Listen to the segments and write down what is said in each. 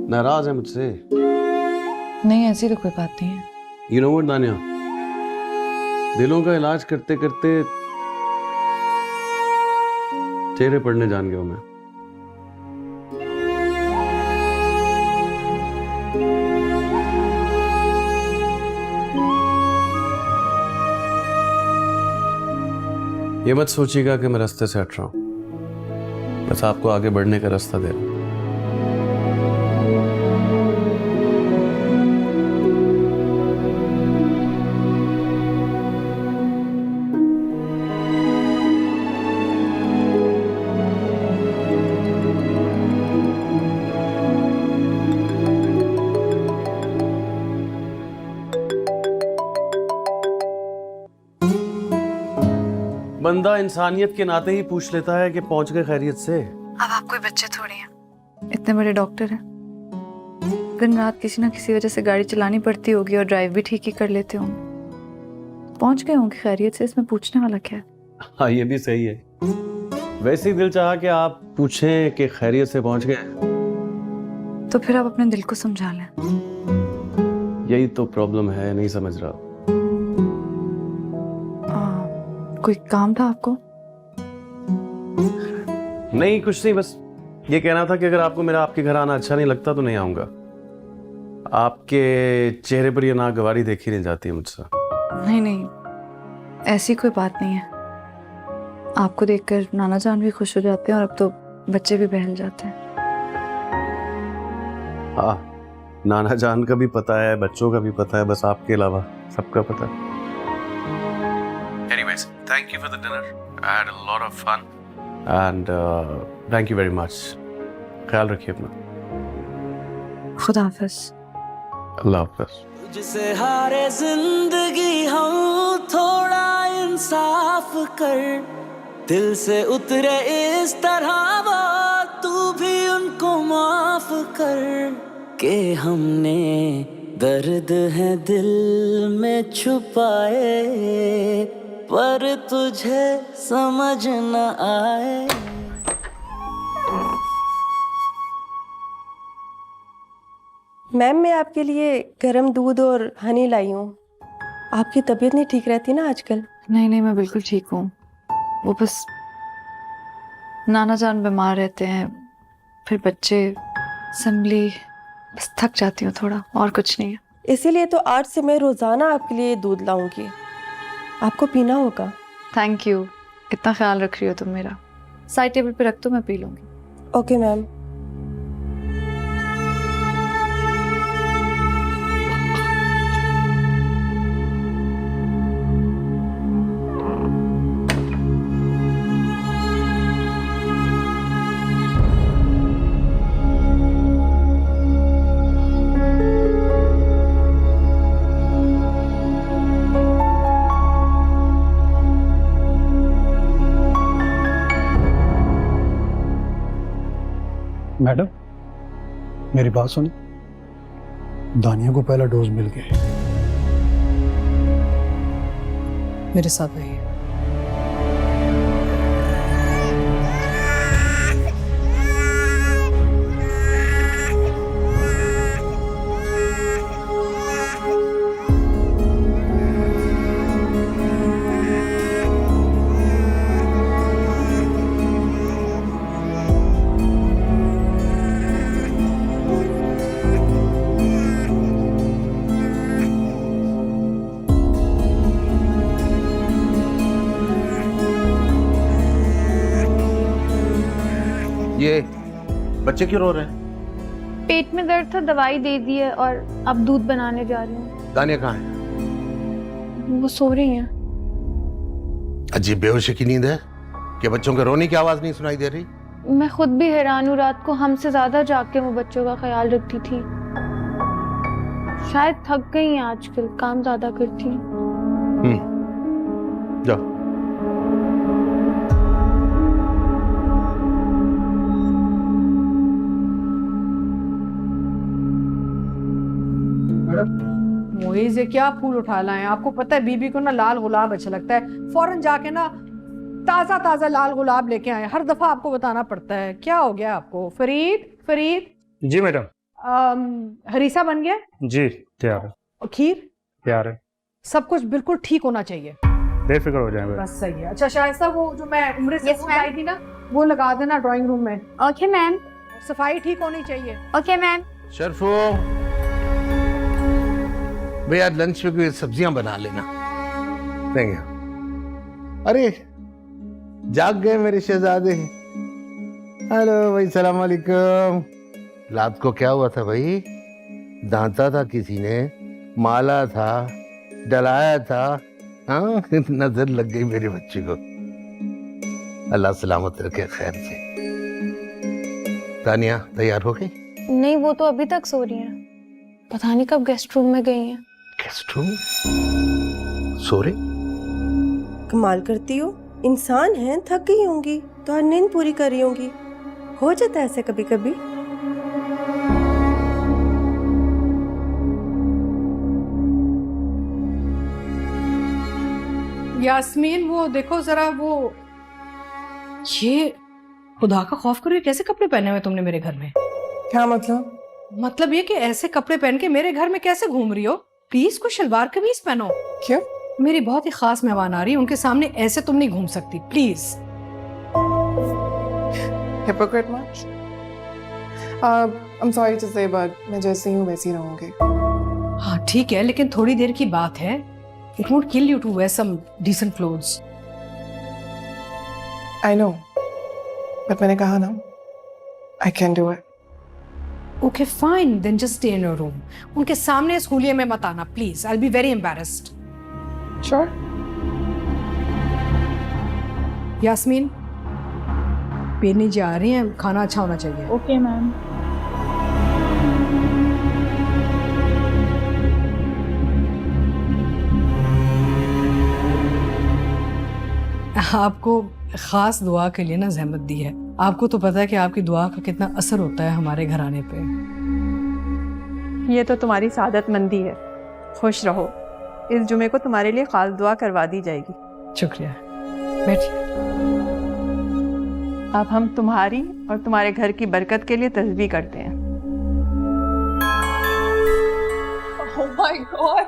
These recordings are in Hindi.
नाराज है मुझसे? नहीं, ऐसी तो कोई बात नहीं है। यू नो व्हाट दानिया, दिलों का इलाज करते करते चेहरे पढ़ने जान गया हूं मैं। ये मत सोचिएगा कि मैं रास्ते से हट रहा हूं, बस आपको आगे बढ़ने का रास्ता दे रहा हूं। बंदा इंसानियत के नाते ही पूछ लेता है कि पहुंच गए खैरियत से। अब आप कोई बच्चे थोड़े हैं, इतने बड़े डॉक्टर हैं। दिन रात किसी ना किसी वजह से गाड़ी चलानी पड़ती होगी और ड्राइव भी ठीक ही कर लेते होंगे। पहुंच गए होंगे खैरियत से, इसमें पूछने वाला क्या है? हाँ, ये भी सही है। वैसे ही दिल चाहा कि आप पूछें कि खैरियत से पहुंच गए। तो फिर आप अपने दिल को समझा लें। यही तो प्रॉब्लम है, नहीं समझ रहा। कोई काम था आपको? नहीं, कुछ नहीं, बस ये कहना था कि अगर आपको मेरा आपके घर आना अच्छा नहीं लगता तो नहीं आऊंगा। आपके चेहरे पर ये नागवारी देखी नहीं जाती है मुझसे। नहीं नहीं, ऐसी कोई बात नहीं है। आपको देखकर नाना जान भी खुश हो जाते हैं और अब तो बच्चे भी बहल जाते हैं। हाँ, नाना जान का भी पता है, बच्चों का भी पता है, बस आपके अलावा सबका पता है। Anyways, thank you for the dinner. I had a lot of fun and thank you very much. ख्याल रखिए अपना। खुदा हाफिज। अल्लाह हाफिज। तुझसे हारे जिंदगी हम, थोड़ा इंसाफ कर। दिल से उतरे इस तरह वो, तू भी उनको माफ कर। के हमने दर्द है दिल में छुपाए, पर तुझे समझ न आए। मैम, मैं आपके लिए गर्म दूध और हनी लाई हूँ। आपकी तबीयत नहीं ठीक रहती ना आजकल? नहीं नहीं, मैं बिल्कुल ठीक हूँ। वो बस नाना जान बीमार रहते हैं, फिर बच्चे, असेंबली, बस थक जाती हूँ थोड़ा, और कुछ नहीं है। इसीलिए तो आज से मैं रोज़ाना आपके लिए दूध लाऊंगी, आपको पीना होगा। थैंक यू, इतना ख्याल रख रही हो तुम मेरा। साइड टेबल पे रख दो, मैं पी लूंगी। Okay ma'am. मैडम, मेरी बात सुनिए। दानिया को पहला डोज मिल गया। मेरे साथ आइए। ये बच्चे क्यों रो रहे हैं? पेट में दर्द था, दवाई दे दी है और अब दूध बनाने जा रही हूँ। दानिया कहाँ है? वो सो रही हैं। अजीब बेहोशी की नींद है कि बच्चों के रोने की आवाज नहीं सुनाई दे रही। मैं खुद भी हैरान हूँ, रात को हमसे ज्यादा जाग के वो बच्चों का ख्याल रखती थी। शायद थक गई हैं आजकल, काम ज्यादा करती हैं। जाओ। मोइज, ये क्या फूल उठा लाए? आपको पता है बीबी को ना लाल गुलाब अच्छा लगता है। फौरन जाके ना ताजा ताजा लाल गुलाब लेके आए। हर दफा आपको बताना पड़ता है। क्या हो गया आपको? फरीद, फरीद। जी मैडम। हरीसा बन गया? जी तैयार है, और खीर? तैयार है। सब कुछ बिल्कुल ठीक होना चाहिए। बेफिक्र हो जाए। बस सही है। अच्छा शाइस्ता, वो जो मैं उम्र से Yes, ma'am. आई थी ना, वो लगा देना ड्राइंग रूम में। Okay ma'am. सफाई ठीक होनी चाहिए। Okay ma'am. शर्फो भैया लंच में कोई सब्जियां बना लेना। देंगे। अरे जाग गए मेरे शहजादे। हेलो भाई, सलाम वालेकुम। रात को क्या हुआ था भाई? दांता था किसी ने, माला था, डलाया था। हाँ, नजर लग गई मेरे बच्चे को। अल्लाह सलामत रखे खैर से। तानिया तैयार हो गई? नहीं, वो तो अभी तक सो रही हैं। पता नहीं कब गेस्ट रूम में गई हैं। Guest room? सो रहे? कमाल करती हो, इंसान हैं, थक गई होंगी तो हर नींद पूरी कर रही होंगी। हो जाता है ऐसे कभी कभी। यास्मीन, वो देखो जरा, वो ये खुदा का खौफ करो, ये कैसे कपड़े पहने हुए तुमने मेरे घर में? क्या मतलब? मतलब ये कि ऐसे कपड़े पहन के मेरे घर में कैसे घूम रही हो? प्लीज कोई शलवार कमीज पहनो। क्यों? मेरी बहुत ही खास मेहमान आ रही है, उनके सामने ऐसे तुम नहीं घूम सकती, please. Hypocrite much? I'm sorry to say, but मैं जैसी हूँ वैसी रहूंगी। हाँ ठीक है, लेकिन थोड़ी देर की बात है। It won't kill you to wear some decent clothes. I know, but मैंने कहा ना, I can do it. Okay, fine. Then just stay in your room. उनके सामने इस हुलिये में मत आना, please. I'll be very embarrassed. Sure. Yasmin, पेरनी जी आ रही हैं, खाना अच्छा होना चाहिए। Okay ma'am. आपको खास दुआ के लिए ना जहमत दी है। आपको तो पता है कि आपकी दुआ का कितना असर होता है हमारे घराने पे। ये तो तुम्हारी सादतमंदी है। खुश रहो, इस जुमे को तुम्हारे लिए खास दुआ करवा दी जाएगी। शुक्रिया, बैठिए। अब हम तुम्हारी और तुम्हारे घर की बरकत के लिए तस्बीह करते हैं। Oh my God!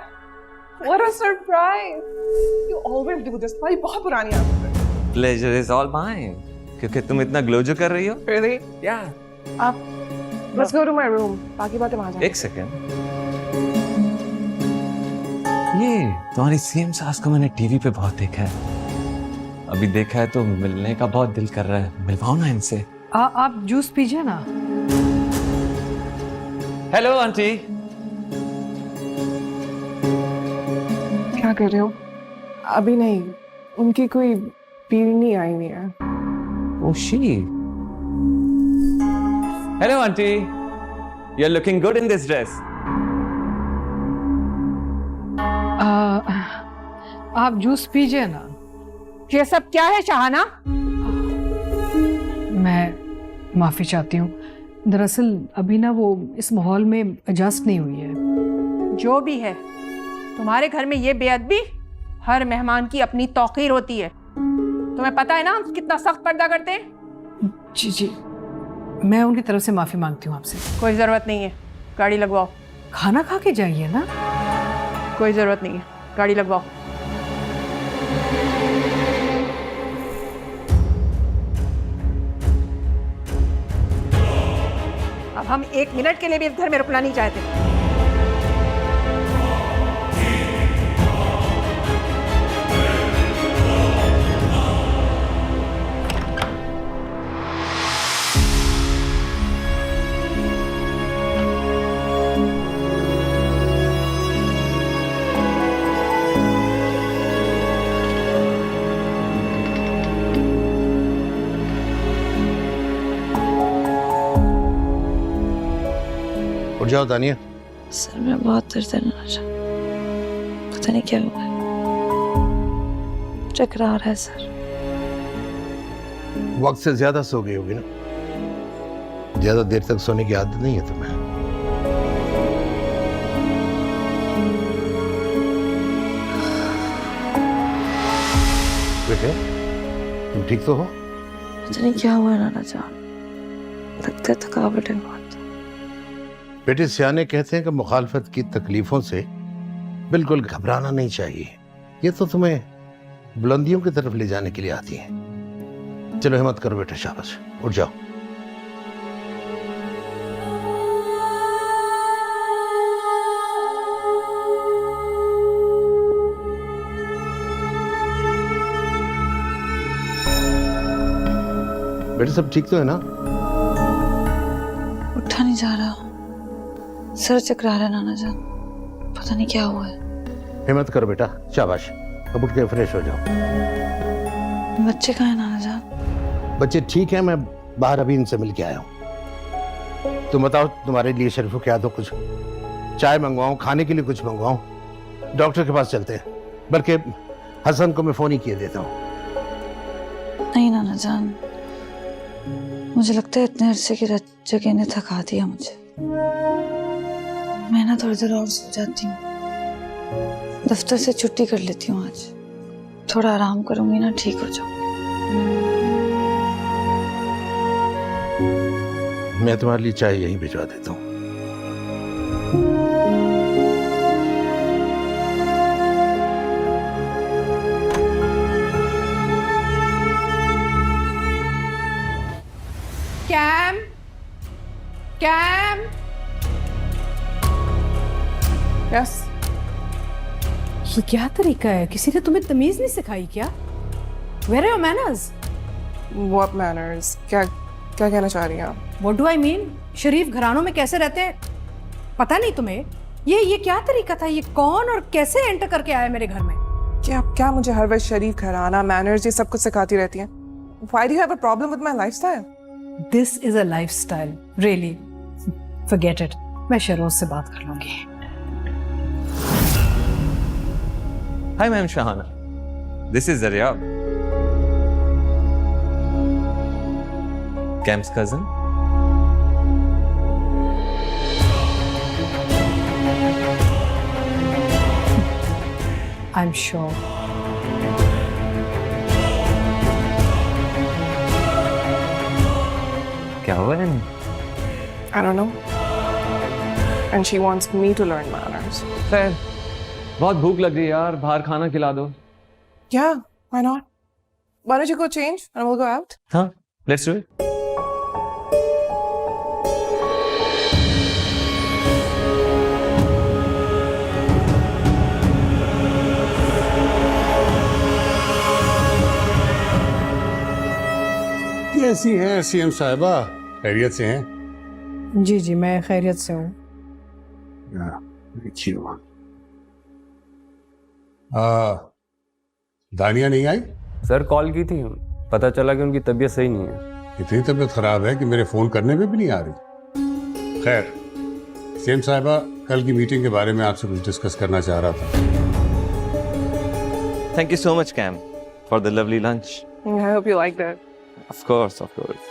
What a surprise! You always do this. तुम्हारी बहुत पुरानी आदत है। Pleasure is all mine. क्योंकि तुम इतना ग्लो जो कर रही हो। Really? Yeah. आप Let's go to my room. बाकी बातें वहाँ जाएंगे। एक सेकेंड। ये तुम्हारी सेम सास को मैंने टीवी पे बहुत देखा है। अभी देखा है तो मिलने का बहुत दिल कर रहा है। मिलवाओ ना इनसे। आप जूस पीजिए ना। Hello aunty. क्या कर रहे हो? अभी नहीं, उनकी कोई पीढ़ी नहीं आई हुई है। Oh, she. Hello, auntie. You're looking good in this dress. आप जूस पीजिए ना। ये सब क्या है शाहाना? मैं माफी चाहती हूँ, दरअसल अभी ना वो इस माहौल में एडजस्ट नहीं हुई है। जो भी है, तुम्हारे घर में ये बेअदबी, हर मेहमान की अपनी तौकीर होती है। तुम्हें पता है ना हम कितना सख्त पर्दा करते हैं। जी जी, मैं उनकी तरफ से माफी मांगती हूँ आपसे। कोई जरूरत नहीं है, गाड़ी लगवाओ। खाना खा के जाइए ना। कोई जरूरत नहीं है, गाड़ी लगवाओ। अब हम 1 मिनट के लिए भी इस घर में रुकना नहीं चाहते। उठ जाओ तानिया। सर मैं बहुत दर्द है, पता नहीं क्या हुआ है, चक्कर आ रहा है सर। वक्त से ज्यादा सो गई होगी ना? ज्यादा देर तक सोने की आदत नहीं है तुम्हें। बेटे तुम ठीक तो हो? पता नहीं क्या हुआ नाना जान, लगता है थकावट है बहुत। बेटे सियाने कहते हैं कि मुखालफत की तकलीफों से बिल्कुल घबराना नहीं चाहिए। ये तो तुम्हें बुलंदियों की तरफ ले जाने के लिए आती है। चलो हिम्मत करो बेटा, शाबाश, उठ जाओ। बेटा सब ठीक तो है ना? उठा नहीं जा रहा, सर चकरा रहा है नाना जान, पता नहीं क्या हुआ है। हिम्मत करो बेटा, शाबाश, अब उठ के फ्रेश हो जाओ। बच्चे कहाँ हैं नाना जान? बच्चे ठीक हैं, मैं बाहर अभी इनसे मिल के आया हूँ। तुम बताओ, तुम्हारे लिए शरीफों क्या दो, कुछ चाय मंगवाऊं, खाने के लिए कुछ मंगवाऊं? डॉक्टर के पास चलते हैं, बल्कि हसन को मैं फोन ही किए देता हूँ। नहीं नाना जान, मुझे लगता है इतने अरसे की जगह ने थका दिया मुझे। मैं ना थोड़ी देर और सो जाती हूँ, दफ्तर से छुट्टी कर लेती हूँ आज, थोड़ा आराम करूंगी ना, ठीक हो जाऊंगी। मैं तुम्हारे लिए चाय यहीं भिजवा देता हूँ। Cam, cam, yes. ये क्या तरीका है? किसी ने तुम्हें तमीज नहीं सिखाई क्या? Where are your manners? What manners? क्या क्या कहना चाह रही हैं आप? What do I mean? शरीफ घरानों में कैसे रहते हैं पता नहीं तुम्हें? ये क्या तरीका था? ये कौन और कैसे एंटर करके आया मेरे घर में? क्या मुझे हर वक्त शरीफ घराना, मैनर्स, ये सब कुछ सिखाती रहती हैं? Why do you have a problem with my lifestyle? This is a lifestyle, really. Forget it. मैं शरोज से बात कर लूंगी। Hi, Ma'am Shahana. This is Zaryab. Cam's cousin. I'm sure. क्या हुआ है? I don't know. And she wants me to learn manners. खैर, बहुत भूख लग रही है यार, बाहर खाना खिला दो। Yeah, why not? Why don't you go change and we'll go out? हाँ, let's do it. कैसी हैं सीएम साहिबा? खैरियत से हैं? जी जी, मैं खैरियत से हूँ। अच्छी हुआ। दानिया नहीं आई? सर कॉल की थी, पता चला कि उनकी तबीयत सही नहीं है। इतनी तबीयत खराब है कि मेरे फोन करने पे भी नहीं आ रही। खैर, सीएम साहिबा कल की मीटिंग के बारे में आपसे कुछ डिस्कस करना चाह रहा था। Thank you so much, Cam, for the lovely lunch. I hope you liked it. Of course, of course.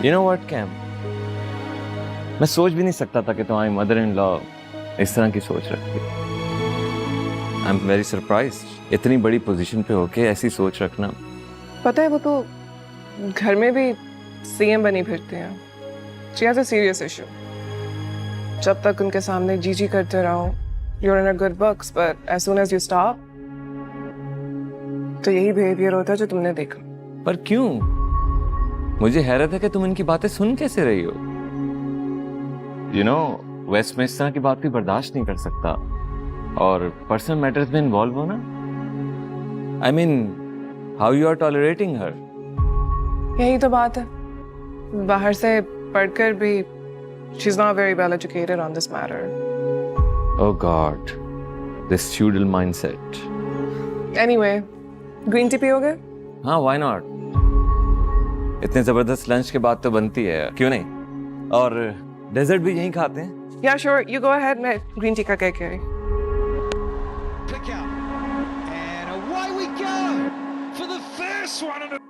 You know what, Cam? मैं सोच भी नहीं सकता था कि तुम्हारी मदर इन लॉ इस तरह की सोच रखती है। आई एम वेरी सरप्राइज्ड, इतनी बड़ी पोजीशन पे होके ऐसी सोच रखना। पता है, वो तो घर में भी सीएम बनी फिरते हैं। She has a serious issue. जब तक उनके सामने जी करते रहो, you're in a good books, but as soon as you stop, तो यही बिहेवियर होता है जो तुमने देखा। पर क्यों? मुझे हैरत है कि तुम इनकी बातें सुन कैसे रही हो। You know, वेस्ट में इस तरह की बात भी बर्दाश्त नहीं कर सकता, और पर्सनल मैटर्स में इन्वॉल्व होना। I mean, how you are tolerating her? यही तो बात है, बाहर से पढ़कर भी she's not very well educated on this matter. Oh God, this feudal mindset. Anyway, green tea पियोगे? हाँ, why not? इतने जबरदस्त लंच के बाद तो बनती है, क्यों नहीं? और डेजर्ट भी यहीं खाते हैं। Yeah, sure. You go ahead. मैं green tea का कह के आई। And away we go for the first one of the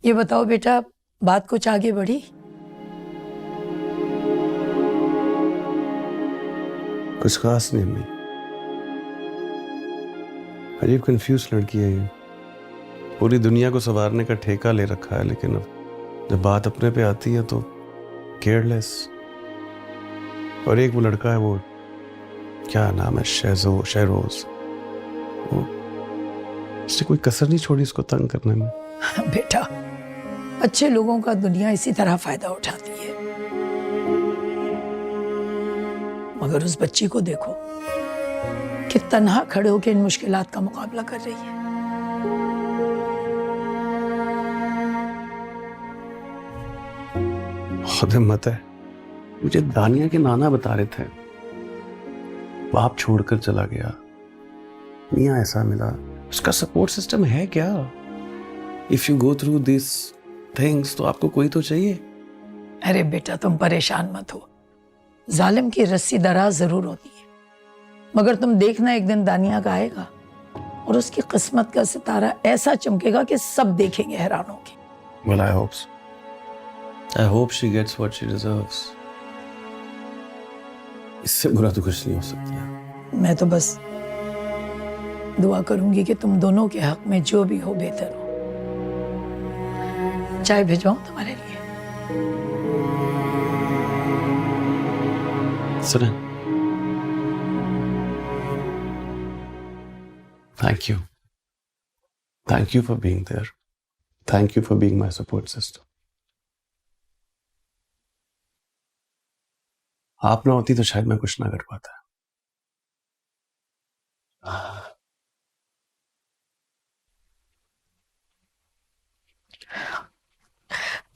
ये बताओ बेटा, बात कुछ आगे बढ़ी? कुछ खास नहीं अम्मी। अजीब कंफ्यूज लड़की है ये, पूरी दुनिया को संवारने का ठेका ले रखा है, लेकिन अब जब बात अपने पे आती है तो केयरलेस। और एक वो लड़का है, वो क्या नाम है, शहरोज, वो इसने कोई कसर नहीं छोड़ी इसको तंग करने में। बेटा, अच्छे लोगों का दुनिया इसी तरह फायदा उठाती है, मगर उस बच्ची को देखो कि तन्हा खड़े होकर इन मुश्किलात का मुकाबला कर रही है। बहुत हिम्मत है। मुझे दानिया के नाना बता रहे थे, बाप छोड़कर चला गया, मियाँ ऐसा मिला, उसका सपोर्ट सिस्टम है क्या? If you go through this things तो आपको कोई तो चाहिए। अरे बेटा, तुम परेशान मत हो, जालिम की रस्सी दराज जरूर होती है, मगर तुम देखना एक दिन दानिया का आएगा और उसकी किस्मत का सितारा ऐसा चमकेगा कि सब देखेंगे हैरान होंगे। Well, I hope so. I hope she gets what she deserves. इससे बुरा तो कुछ नहीं हो सकता। मैं तो बस दुआ करूंगी कि तुम दोनों के हक में जो भी हो बेहतर हो। चाय भिजवाऊं तुम्हारे लिए? सुने, thank you. Thank you for being there. Thank you for being my support system. आप ना होती तो शायद मैं कुछ ना कर पाता।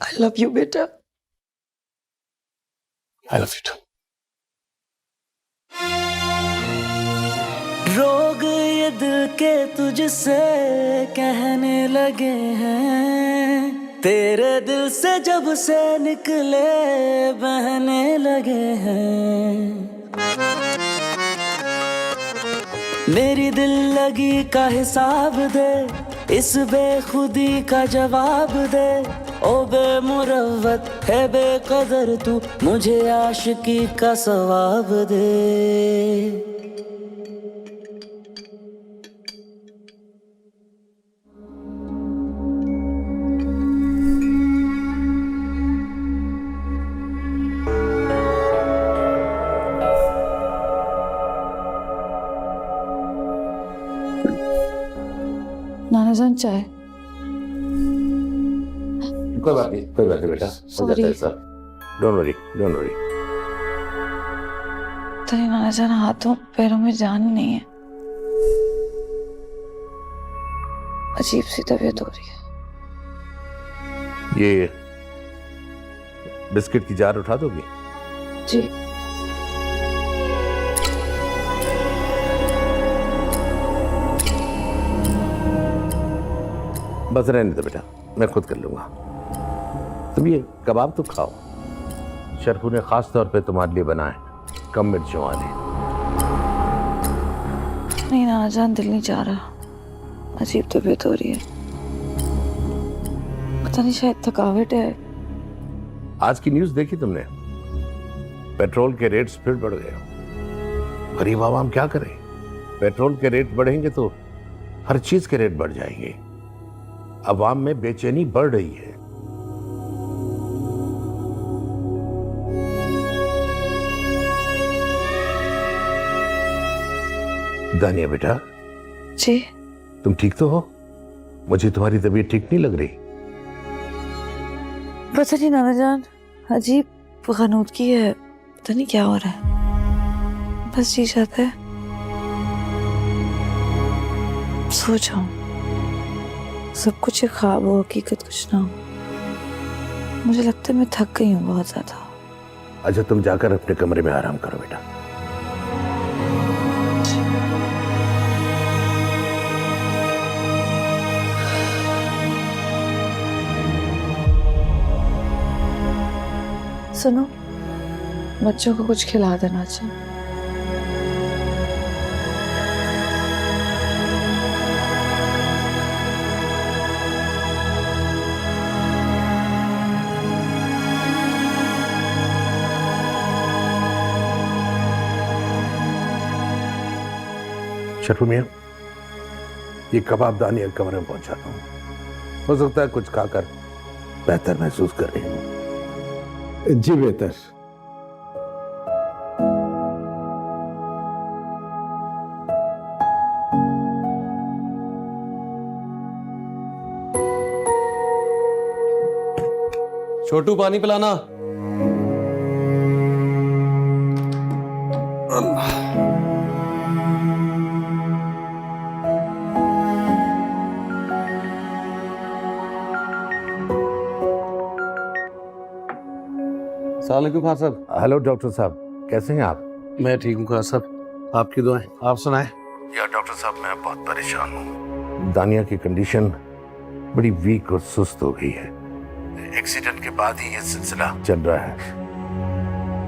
I love you बेटा। I love you too. रोग ये दिल के तुझसे कहने लगे हैं, तेरे दिल से जब से निकले बहने लगे हैं। मेरी दिल लगी का हिसाब दे, इस बेखुदी का जवाब दे। ओ बेमुरव्वत है बेकदर तू, मुझे आशिकी का सवाब दे। नाना जान चाय। कोई बात नहीं बेटा, हो जाता है सब। Don't worry. तो नाना जान, हाथों पैरों में जान नहीं है, अजीब सी तबीयत हो रही है। ये बिस्किट की जार उठा दोगी? जी। बस रहने दो बेटा, मैं खुद कर लूंगा। तुम ये कबाब तो खाओ, शरफू ने खास तौर पे तुम्हारे लिए बनाए, कम मिर्चों वाले। नहीं नाना जान, दिल नहीं चाह रहा, अजीब तबीयत हो रही है, पता नहीं शायद थकावट है। आज की न्यूज़ देखी तुमने? पेट्रोल के रेट्स फिर बढ़ गए। गरीब आवाम क्या करे? पेट्रोल के रेट बढ़ेंगे तो हर चीज के रेट बढ़ जाएंगे। अवाम में बेचैनी बढ़ रही है। दानिया बेटा। जी। तुम ठीक तो हो? मुझे तुम्हारी तबीयत ठीक नहीं लग रही। पता नहीं नाना जान, अजीब गनूदगी है, पता नहीं क्या हो रहा है, बस जी चाहता है सो जाऊं, सब कुछ एक ख्वाब हो, हकीकत कुछ ना हो। मुझे लगता है मैं थक गई हूँ बहुत ज्यादा। अच्छा तुम जाकर अपने कमरे में आराम करो बेटा। सुनो, बच्चों को कुछ खिला देना चाहिए। शर्फू मियाँ, ये कबाब दानिया कमरे में पहुंचाता हूँ। हो सकता है कुछ खाकर बेहतर महसूस करें। जी बेहतर। छोटू पानी पिलाना। सलामुअलैकुम खान साहब। हेलो डॉक्टर साहब, कैसे हैं आप? मैं ठीक हूँ खान साहब, आपकी दुआएं। आप सुनाएं। यार डॉक्टर साहब, मैं बहुत परेशान हूँ। दानिया की कंडीशन बड़ी वीक और सुस्त हो गई है। एक्सीडेंट के बाद ही ये सिलसिला चल रहा है।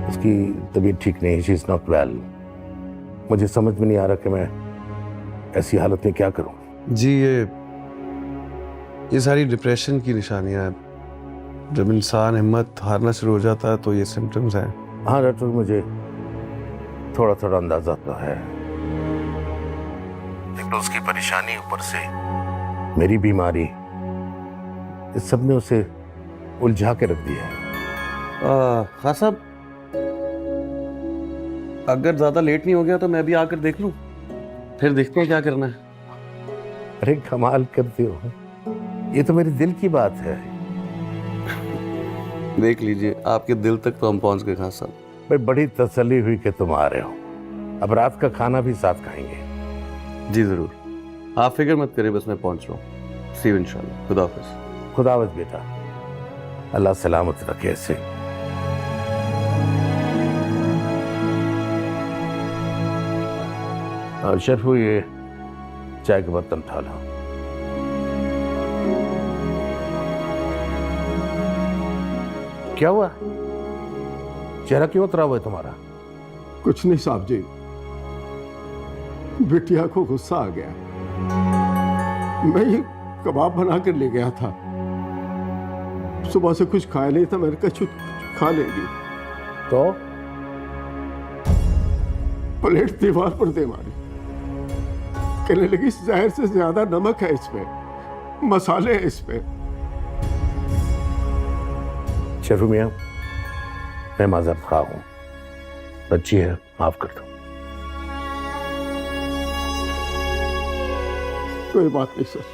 उसकी तबीयत ठीक नहीं है, शी इज नॉट वेल। मुझे समझ में नहीं आ रहा कि मैं ऐसी हालत में क्या करूं। जी ये सारी डिप्रेशन की निशानियां हैं। जब इंसान हिम्मत हारना शुरू हो जाता है तो ये सिम्टम्स हैं। हाँ डॉक्टर, मुझे थोड़ा थोड़ा अंदाजा तो है, लेकिन उसकी परेशानी ऊपर से मेरी बीमारी, इस सब ने उसे उलझा के रख दिया है। खान साहब, अगर ज्यादा लेट नहीं हो गया तो मैं भी आकर देख लूं, फिर देखते हैं क्या करना है। अरे कमाल करते हो, ये तो मेरे दिल की बात है। देख लीजिए, आपके दिल तक तो हम पहुंच गए खान साहब। भाई बड़ी तसल्ली हुई कि तुम आ रहे हो। अब रात का खाना भी साथ खाएंगे। जी जरूर, आप फिक्र मत करें, बस मैं पहुंच रहा हूँ। सी यू इंशाल्लाह। खुदा हाफिज। खुदा हाफिज बेटा, अल्लाह सलामत रखे ऐसे। शर्फू, ये चाय के बर्तन उठा लो। क्या हुआ? चेहरा क्यों उतरा हुआ है तुम्हारा? कुछ नहीं साहब जी, बिटिया को गुस्सा आ गया। मैं ये कबाब बना कर ले गया था, सुबह से कुछ खाया नहीं था, मैंने कहा कुछ खा लेगी, तो प्लेट दीवार पर दे मारी। कहने लगी जहर से ज्यादा नमक है इसमें, मसाले हैं इसमें। शर्फू मियाँ, मैं माजरत खा हूं, बच्ची है, माफ कर दो। कोई बात नहीं सर,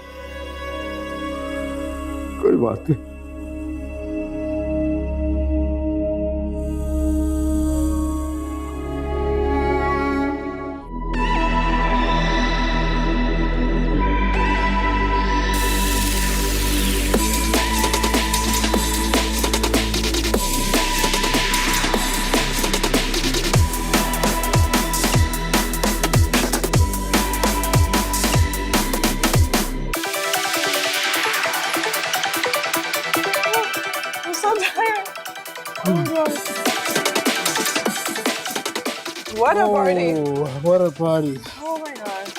कोई बात नहीं। What a party! Oh, what a party! Oh my god!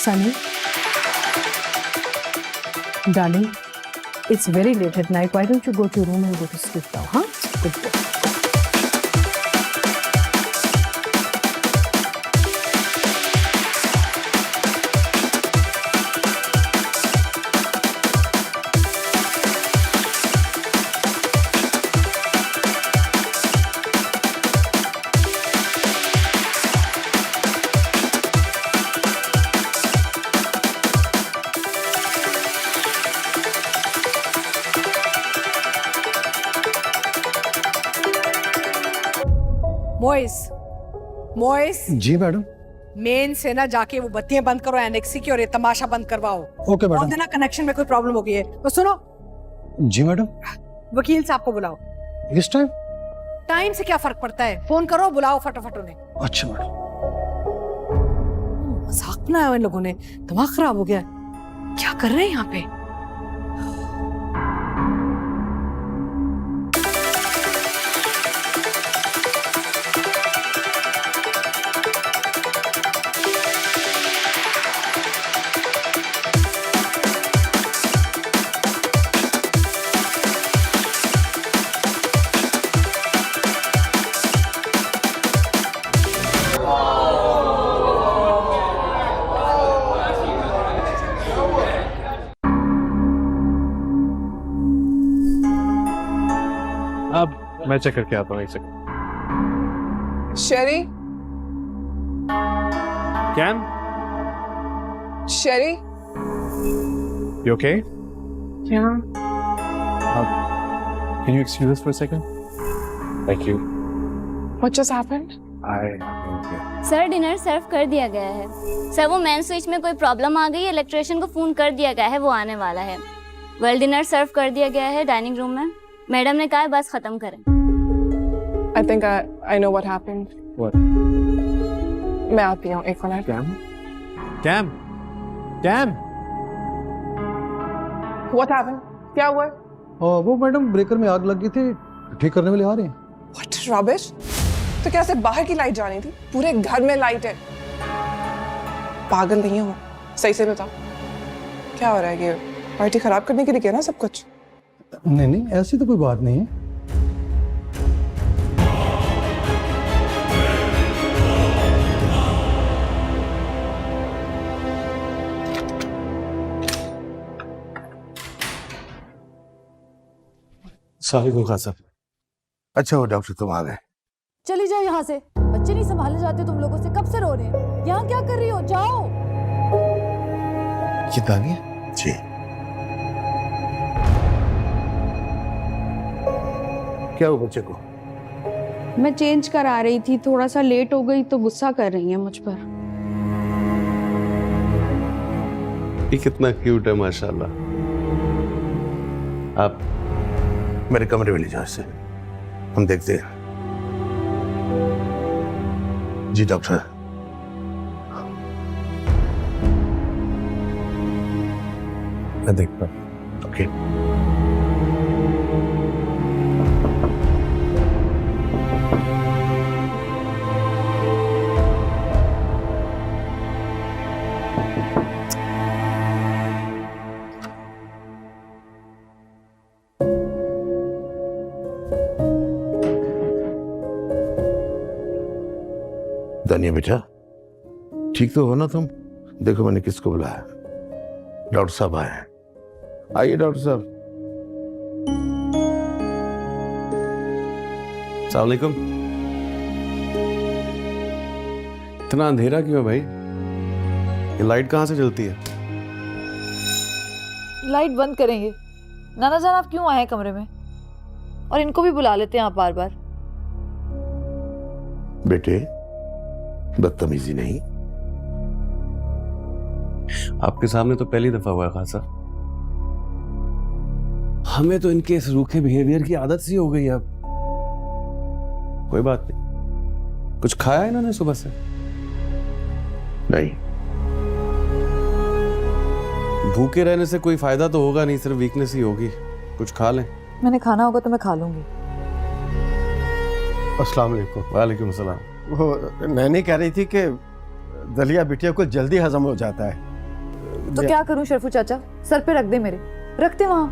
Sunny, darling, it's very late at night. Why don't you go to your room and go to sleep now, huh? Good boy. मोइस, मोइस जी मैडम। मेन से ना जाके वो बत्तियां बंद करो एनेक्सी की और ये तमाशा बंद करवाओ। Okay madam. बोल देना कनेक्शन में कोई प्रॉब्लम हो गई है। तो सुनो, जी मैडम। वकील साहब को बुलाओ। इस टाइम? टाइम से क्या फर्क पड़ता है, फोन करो, बुलाओ फटाफट उन्हें। अच्छा मैडम। मजाक बनाया इन लोगों ने, दिमाग खराब हो गया। क्या कर रहे हैं यहाँ पे? अब मैं चेक करके आता हूँ, एक second. Sheri, cam, Sheri, you okay? Yeah. Can you excuse us for a second? Thank you. What just happened? Sir dinner serve कर दिया गया है। सर वो मेन स्विच में कोई प्रॉब्लम आ गई है, इलेक्ट्रिशियन को फोन कर दिया गया है, वो आने वाला है। वेल डिनर सर्व कर दिया गया है डाइनिंग रूम में। मैडम ने कहा है बस खत्म करें। I think I know what happened. What? मैं आती हूँ, एक minute. Cam, cam, cam. What happened? क्या हुआ? वो मैडम ब्रेकर में आग लग गई थी, ठीक करने वाले आ रहे हैं। What rubbish? तो क्या सिर्फ बाहर की लाइट जानी थी? पूरे घर में लाइट है। पागल नहीं हो, सही से बताओ क्या हो रहा है? ये पार्टी खराब करने के लिए किया ना सब कुछ? नहीं नहीं, ऐसी तो कोई बात नहीं है। सलाम खान साहब। अच्छा हो डॉक्टर, तुम आ गए। चली जाओ यहाँ से, बच्चे नहीं संभाले जाते तुम लोगों से, कब से रो रहे हैं? यहाँ क्या कर रही हो? जाओ। ये दानिया? जी। क्या हुआ बच्चे को? मैं चेंज करा रही थी, थोड़ा सा लेट हो गई तो गुस्सा कर रही है मुझ पर। ये कितना क्यूट है माशाल्लाह। आप मेरे कमरे में ले जाओ इसे, हम देखते हैं। जी डॉक्टर। मैं देखता हूँ। ओके। दानिया बेटा, ठीक तो हो ना तुम? देखो मैंने किसको बुलाया, डॉक्टर साहब आए हैं। आइए डॉक्टर साहब। अस्सलाम वालेकुम। इतना अंधेरा क्यों है भाई? ये लाइट कहाँ से जलती है? लाइट बंद करेंगे। नाना जान आप क्यों आए हैं कमरे में? और इनको भी बुला लेते हैं आप बार बार। बेटे बदतमीजी नहीं। आपके सामने तो पहली दफा हुआ है खान साहब। हमें तो इनके इस रूखे बिहेवियर की आदत सी हो गई है अब। कोई बात नहीं। कुछ खाया इन्होंने सुबह से? नहीं। भूखे रहने से कोई फायदा तो होगा नहीं, सिर्फ वीकनेस ही होगी। कुछ खा लें। मैंने खाना होगा तो मैं खा लूंगी। अस्सलाम वालेकुम। वालेकुम सलाम। वो नैनी कह रही थी कि दलिया बिटिया को जल्दी हजम हो जाता है। तो क्या करूं शरफू चाचा? सर पे रख दे मेरे, रखते वहां।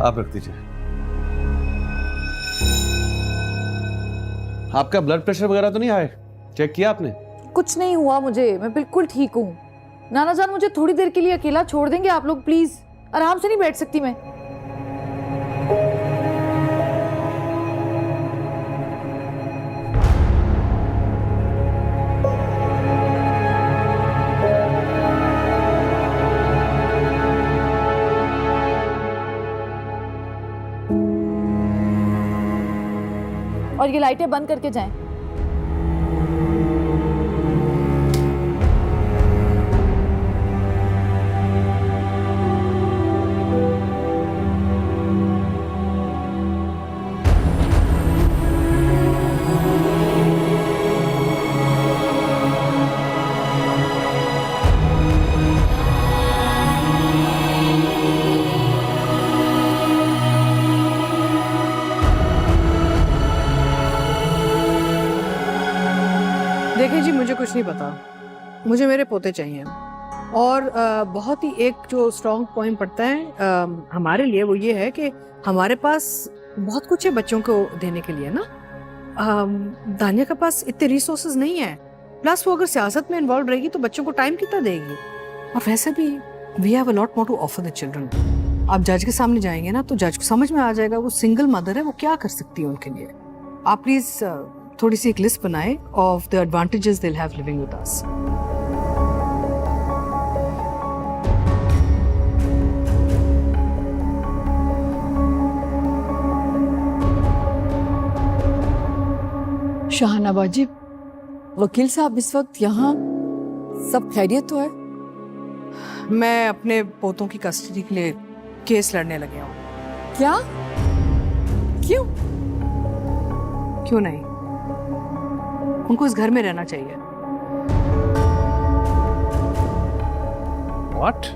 आप रख दीजिए। आपका ब्लड प्रेशर वगैरह तो नहीं हाई? चेक किया आपने? कुछ नहीं हुआ मुझे, मैं बिल्कुल ठीक हूँ। नाना जान मुझे थोड़ी देर के लिए अकेला छोड़ देंगे आप लोग प्लीज? आराम से नहीं बैठ सकती मैं। और ये लाइटें बंद करके जाएं। देखिए जी, मुझे कुछ नहीं पता, मुझे मेरे पोते चाहिए। और बहुत ही एक जो स्ट्रॉन्ग पॉइंट पड़ता है हमारे लिए वो ये है कि हमारे पास बहुत कुछ है बच्चों को देने के लिए ना। दानिया के पास इतने रिसोर्सेज नहीं है, प्लस वो अगर सियासत में इन्वॉल्व रहेगी तो बच्चों को टाइम कितना देगी। और वैसे भी we have a lot more to offer the children. आप जज के सामने जाएंगे ना तो जज को समझ में आ जाएगा वो सिंगल मदर है, वो क्या कर सकती है उनके लिए। आप प्लीज थोड़ी सी एक लिस्ट बनाए of the advantages they will have living with us. शाहनाबाजी, वकील साहब इस वक्त यहाँ, सब खैरियत तो है? मैं अपने पोतों की कस्टडी के लिए केस लड़ने लगे हूँ। क्या? क्यों? क्यों नहीं, उनको इस घर में रहना चाहिए। What?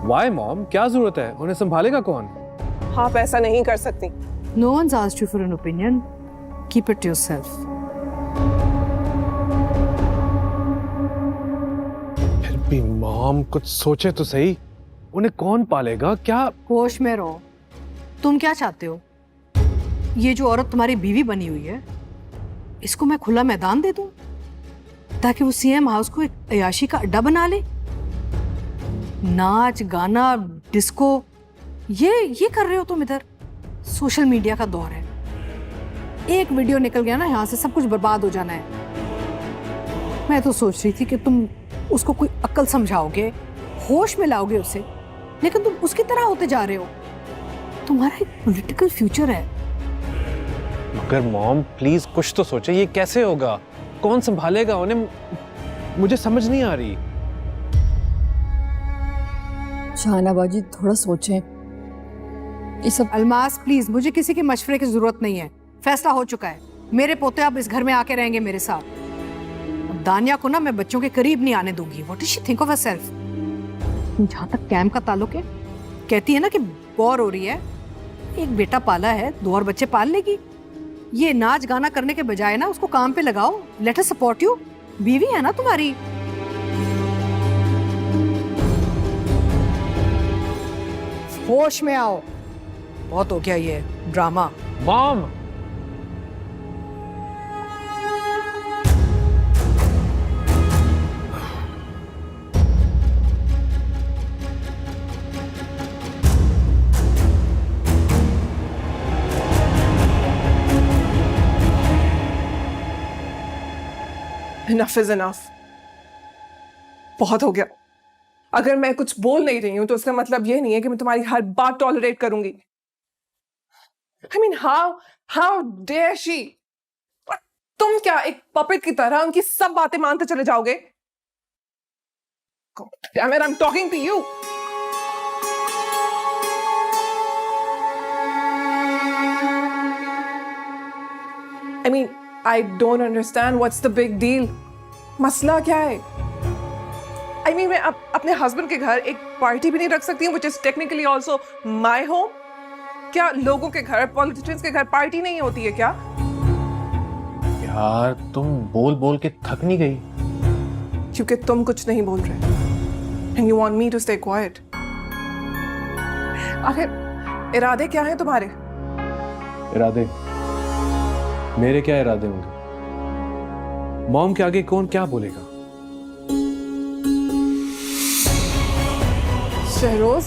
Why, mom? क्या जरूरत है? उन्हें संभालेगा कौन? आप ऐसा नहीं कर सकती। No one's asked you for an opinion. Keep it to yourself. फिर भी मॉम कुछ सोचे तो सही, उन्हें कौन पालेगा? क्या? होश में रहो। तुम क्या चाहते हो? ये जो औरत तुम्हारी बीवी बनी हुई है, इसको मैं खुला मैदान दे दूं ताकि वो सीएम हाउस को एक अयाशी का अड्डा बना ले? नाच गाना डिस्को ये कर रहे हो तुम इधर। सोशल मीडिया का दौर है, एक वीडियो निकल गया ना यहाँ से सब कुछ बर्बाद हो जाना है। मैं तो सोच रही थी कि तुम उसको कोई अक्ल समझाओगे, होश में लाओगे उसे, लेकिन तुम उसकी तरह होते जा रहे हो। तुम्हारा एक पॉलिटिकल फ्यूचर है। मगर मॉम प्लीज कुछ तो सोचे, ये कैसे होगा? कौन संभालेगा उन्हें? मुझे समझ नहीं आ रही। शाहनाबाजी, थोड़ा सोचें। ये सब अलमास प्लीज, मुझे किसी के मशवरे की जरूरत नहीं है। फैसला हो चुका है, मेरे पोते अब इस घर में आके रहेंगे मेरे साथ। अब दानिया को ना मैं बच्चों के करीब नहीं आने दूंगी। What does she think of herself? जहां तक कैम्प का ताल्लुक है, कहती है ना कि बोर हो रही है, एक बेटा पाला है, 2 और बच्चे पाल लेगी। ये नाच गाना करने के बजाय ना उसको काम पे लगाओ। Let us support you. बीवी है ना तुम्हारी। होश में आओ, बहुत हो गया ये drama. Mom, Enough is enough. बहुत हो गया। अगर मैं कुछ बोल नहीं रही हूं तो उसका मतलब ये नहीं है कि मैं तुम्हारी हर बात टॉलरेट करूंगी। I mean, how dare she? और तुम क्या एक पपेट की तरह उनकी सब बातें मानते चले जाओगे? God damn it, I'm talking to you. I mean, I don't understand what's the big deal. मसला क्या है? I mean, मैं अपने हस्बैंड के घर एक पार्टी भी नहीं रख सकती हूँ, which is technically also my home. क्या लोगों के घर, पॉलिटिशियंस के घर पार्टी नहीं होती है क्या? यार तुम बोल बोल के थक नहीं गई? क्योंकि तुम कुछ नहीं बोल रहे and you want me to stay quiet. आखिर इरादे क्या हैं तुम्हारे? इरादे? मेरे क्या इरादे होंगे? मॉम के आगे कौन क्या बोलेगा? शहरोज,